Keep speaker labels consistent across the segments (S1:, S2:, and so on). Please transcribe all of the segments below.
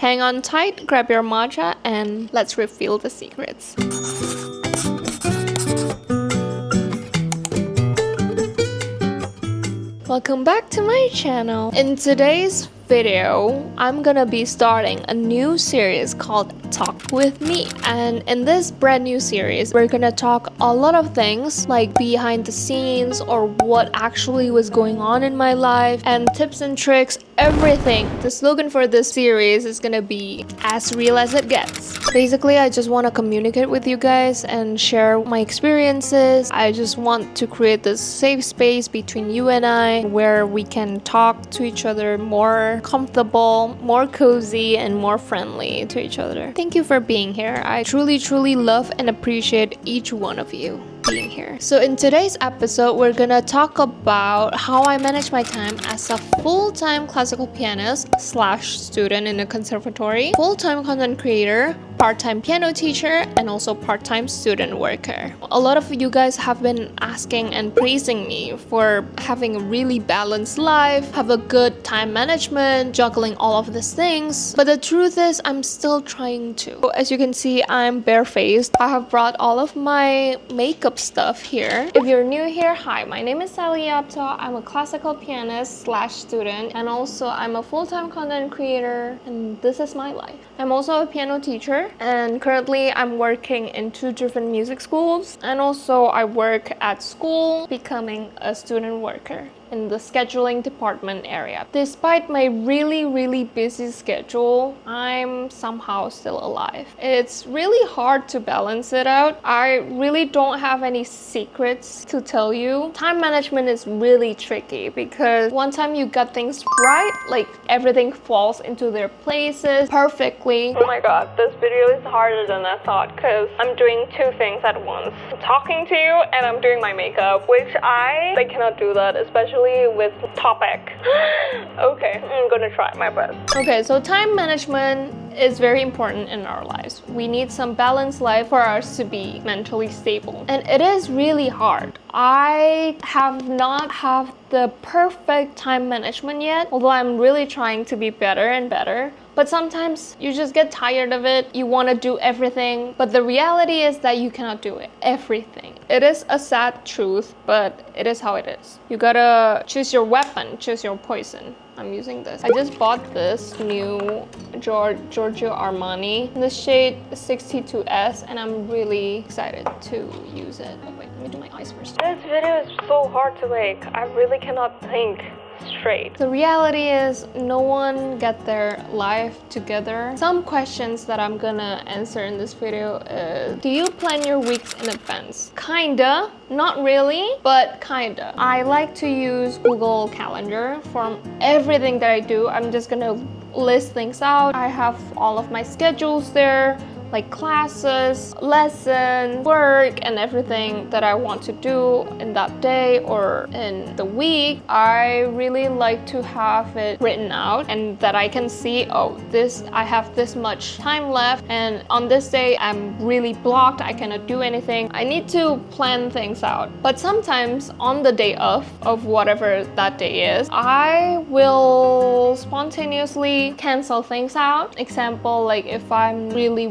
S1: Hang on tight, grab your matcha, and let's reveal the secrets. Welcome back to my channel. In today's video, I'm gonna be starting a new series called Talk With Me. And in this brand new series, we're gonna talk a lot of things like behind the scenes or what actually was going on in my life and tips and tricks, everything. The slogan for this series is gonna be as real as it gets. Basically, I just want to communicate with you guys and share my experiences. I just want to create this safe space between you and I where we can talk to each other more comfortable, more cozy, and more friendly to each other. Thank you for being here. I truly love and appreciate each one of you being here. So in today's episode, we're gonna talk about how I manage my time as a full-time classical pianist slash student in a conservatory, full-time content creator, part-time piano teacher, and also part-time student worker. A lot of you guys have been asking and praising me for having a really balanced life, have a good time management, juggling all of these things. But the truth is, I'm still trying to. As you can see, I'm barefaced. I have brought all of my makeup stuff here. If you're new here, hi, my name is Yapto. I'm a classical pianist slash student, and also I'm a full-time content creator, and this is my life. I'm also a piano teacher, and currently I'm working in 2 different music schools, and also I work at school becoming a student worker in the scheduling department area. Despite my really busy schedule, I'm somehow still alive. It's really hard to balance it out. I really don't have any secrets to tell you. Time management is really tricky because one time you got things right, like everything falls into their places perfectly. Oh my god, this video is harder than I thought because I'm doing 2 things at once. I'm talking to you and I'm doing my makeup, which I cannot do that, especially with topic. Okay, I'm gonna try my best. Okay, so time management is very important in our lives. We need some balanced life for us to be mentally stable. And it is really hard. I have not have the perfect time management yet, although I'm really trying to be better and better. But sometimes you just get tired of it. You want to do everything, but the reality is that you cannot do it. Everything. It is a sad truth, but it is how it is. You gotta choose your weapon, choose your poison. I'm using this. I just bought this new Giorgio Armani in the shade 62S, and I'm really excited to use it. Oh wait, let me do my eyes first. This video is so hard to make. I really cannot think straight. The reality is no one get their life together. Some questions that I'm gonna answer in this video is, do you plan your weeks in advance? Kinda, not really, but kinda. I like to use Google Calendar for everything that I do. I'm just gonna list things out. I have all of my schedules there, like classes, lessons, work, and everything that I want to do in that day or in the week. I really like to have it written out and that I can see, oh, I have this much time left, and on this day I'm really blocked, I cannot do anything. I need to plan things out. But sometimes on the day of whatever that day is, I will spontaneously cancel things out. Example, like if I'm really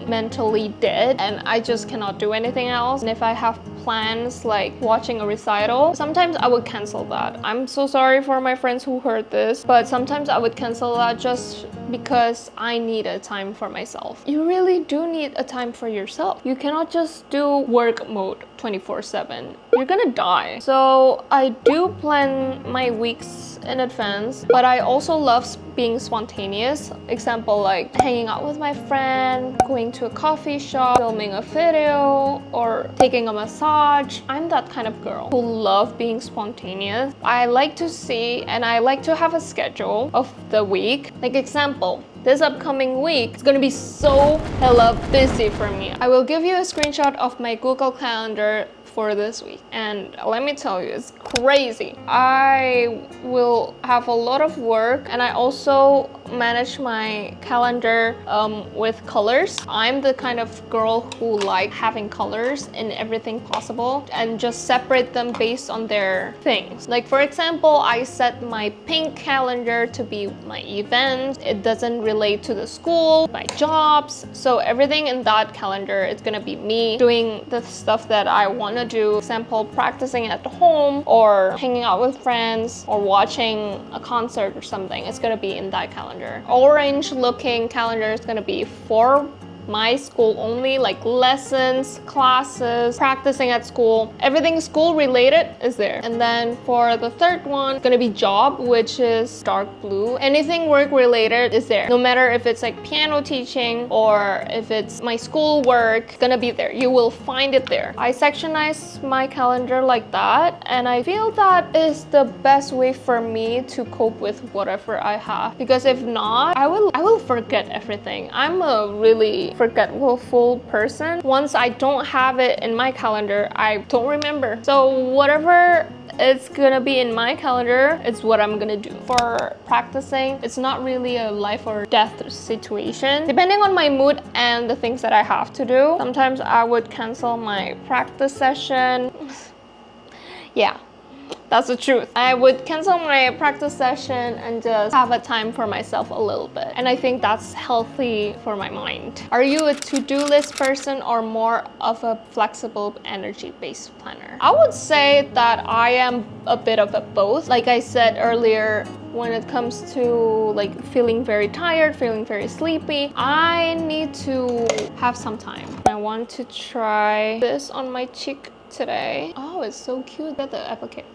S1: mentally dead and I just cannot do anything else, and if I have plans like watching a recital, sometimes I would cancel that. I'm so sorry for my friends who heard this, but sometimes I would cancel that just because I need a time for myself. You really do need a time for yourself. You cannot just do work mode 24/7. You're gonna die. So I do plan my weeks in advance, but I also love being spontaneous. Example, like hanging out with my friend, going to a coffee shop, filming a video, or taking a massage. I'm that kind of girl who love being spontaneous. I like to see and I like to have a schedule of the week. Like example, this upcoming week is gonna be so hella busy for me. I will give you a screenshot of my Google Calendar for this week, and let me tell you, it's crazy. I will have a lot of work, and I also manage my calendar with colors. I'm the kind of girl who like having colors in everything possible and just separate them based on their things. Like for example, I set my pink calendar to be my events. It doesn't relate to the school, my jobs. So everything in that calendar is gonna be me doing the stuff that I want to do. For example, practicing at home or hanging out with friends or watching a concert or something. It's gonna be in that calendar. Orange looking calendar is gonna be for my school only, like lessons, classes, practicing at school, everything school related is there. And then for the third one, it's gonna be job, which is dark blue. Anything work related is there. No matter if it's like piano teaching or if it's my school work, it's gonna be there. You will find it there. I sectionize my calendar like that, and I feel that is the best way for me to cope with whatever I have. Because if not, I will forget everything. I'm a really forgetful person. Once I don't have it in my calendar, I don't remember. So whatever it's gonna be in my calendar, it's what I'm gonna do. For practicing, it's not really a life or death situation. Depending on my mood and the things that I have to do, sometimes I would cancel my practice session. Yeah. That's the truth. I would cancel my practice session and just have a time for myself a little bit. And I think that's healthy for my mind. Are you a to-do list person or more of a flexible energy-based planner? I would say that I am a bit of a both. Like I said earlier, when it comes to like feeling very tired, feeling very sleepy, I need to have some time. I want to try this on my cheek today. Oh, it's so cute. Get the applicator.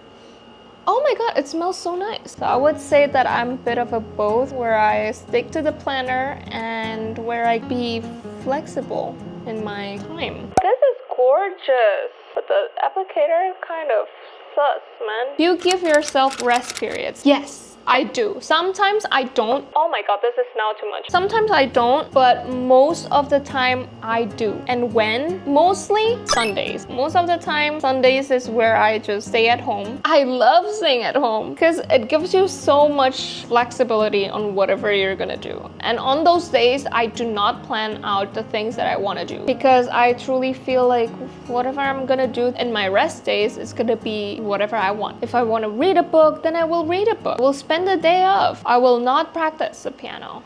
S1: Oh my god, it smells so nice. So I would say that I'm a bit of a both, where I stick to the planner and where I be flexible in my time. This is gorgeous, but the applicator kind of sus, man. Do you give yourself rest periods? Yes. I do. Sometimes I don't. Oh my god, this is now too much. Sometimes I don't, but most of the time I do. And when? Mostly Sundays. Most of the time, Sundays is where I just stay at home. I love staying at home because it gives you so much flexibility on whatever you're gonna do. And on those days, I do not plan out the things that I want to do because I truly feel like whatever I'm gonna do in my rest days is gonna be whatever I want. If I want to read a book, then I will read a book. We'll spend the day off. I will not practice the piano.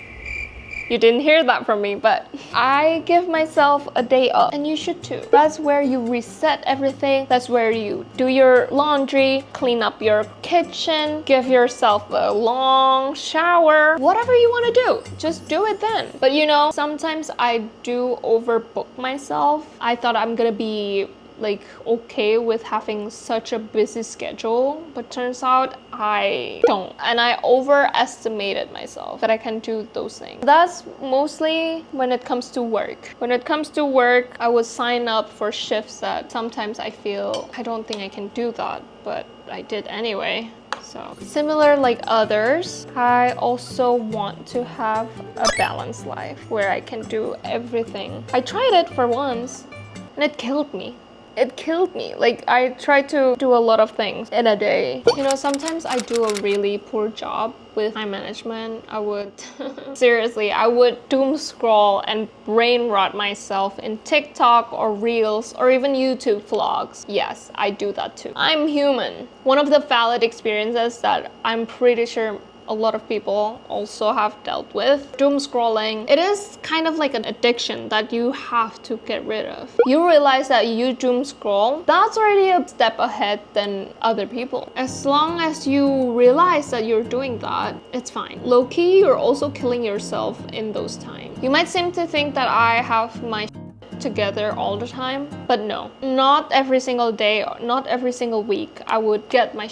S1: You didn't hear that from me, but I give myself a day off, and you should too. That's where you reset everything. That's where you do your laundry, clean up your kitchen, give yourself a long shower. Whatever you want to do, just do it then. But you know, sometimes I do overbook myself. I thought I'm gonna be like okay with having such a busy schedule, but turns out I don't, and I overestimated myself that I can do those things. That's mostly when it comes to work. When it comes to work, I would sign up for shifts that sometimes I feel I don't think I can do that, but I did anyway. So similar like others, I also want to have a balanced life where I can do everything. I tried it for once and it killed me. It killed me. Like, I try to do a lot of things in a day. You know, sometimes I do a really poor job with time management. I would, seriously, I would doom scroll and brain rot myself in TikTok or Reels or even YouTube vlogs. Yes, I do that too. I'm human. One of the valid experiences that I'm pretty sure a lot of people also have dealt with. Doom scrolling. It is kind of like an addiction that you have to get rid of. You realize that you doom scroll, that's already a step ahead than other people. As long as you realize that you're doing that, it's fine. Low-key, you're also killing yourself in those times. You might seem to think that I have my together all the time, but no. Not every single day, not every single week, I would get my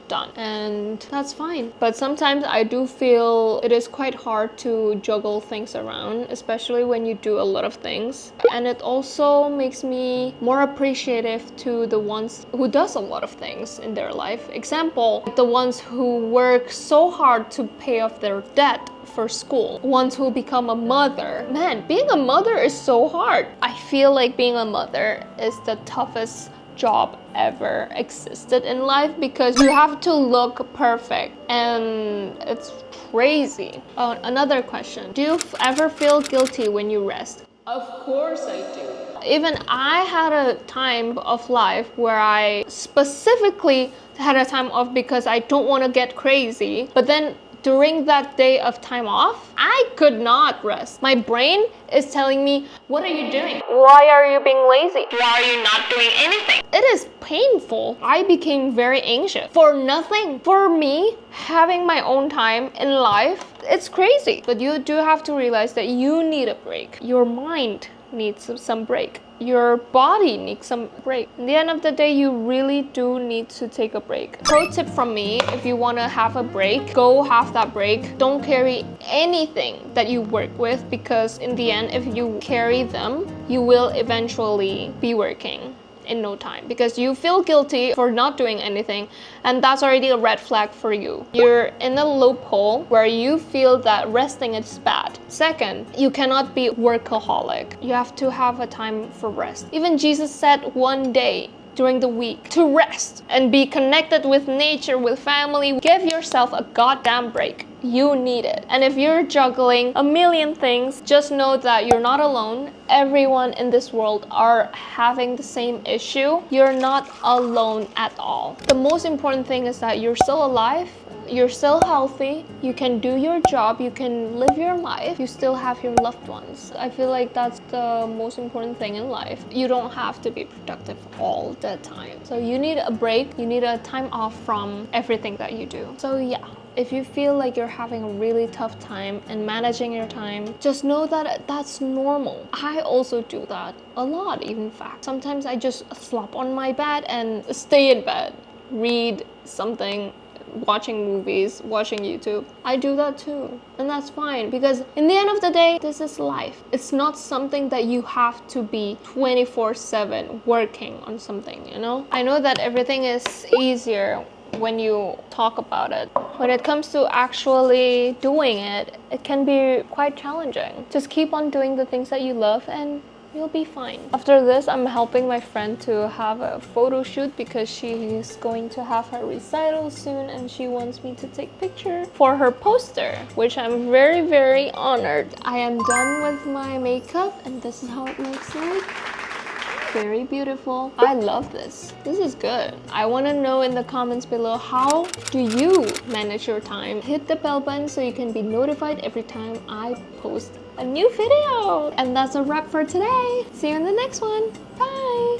S1: done, and that's fine. But sometimes I do feel it is quite hard to juggle things around, especially when you do a lot of things. And it also makes me more appreciative to the ones who does a lot of things in their life. Example, the ones who work so hard to pay off their debt for school, ones who become a mother. Man, being a mother is so hard. I feel like being a mother is the toughest job ever existed in life because you have to look perfect and it's crazy. Another question. Do you ever feel guilty when you rest? Of course I do. Even I had a time of life where I specifically had a time off because I don't want to get crazy. But then during that day of time off, I could not rest. My brain is telling me, what are you doing? Why are you being lazy? Why are you not doing anything? It is painful. I became very anxious for nothing. For me, having my own time in life, it's crazy. But you do have to realize that you need a break. Your mind needs some break. Your body needs some break. At the end of the day, you really do need to take a break. Pro tip from me, if you want to have a break, go have that break. Don't carry anything that you work with because in the end, if you carry them, you will eventually be working in no time because you feel guilty for not doing anything, and that's already a red flag for you. You're in a loophole where you feel that resting is bad. Second, you cannot be workaholic. You have to have a time for rest. Even Jesus said one day during the week to rest and be connected with nature, with family. Give yourself a goddamn break. You need it. And if you're juggling a million things, just know that you're not alone. Everyone in this world are having the same issue. You're not alone at all. The most important thing is that you're still alive. You're still healthy, you can do your job, you can live your life, you still have your loved ones. I feel like that's the most important thing in life. You don't have to be productive all the time. So you need a break, you need a time off from everything that you do. So yeah, if you feel like you're having a really tough time and managing your time, just know that that's normal. I also do that a lot, in fact. Sometimes I just slop on my bed and stay in bed, read something, watching movies, watching YouTube. I do that too, and that's fine because in the end of the day, this is life. It's not something that you have to be 24/7 working on something, you know? I know that everything is easier when you talk about it. When it comes to actually doing it, it can be quite challenging. Just keep on doing the things that you love and you'll be fine. After this, I'm helping my friend to have a photo shoot because she is going to have her recital soon and she wants me to take picture for her poster, which I'm very, very honored. I am done with my makeup and this is how it looks like. Very beautiful. I love this. This is good. I want to know in the comments below, how do you manage your time? Hit the bell button so you can be notified every time I post a new video. And that's a wrap for today. See you in the next one. Bye.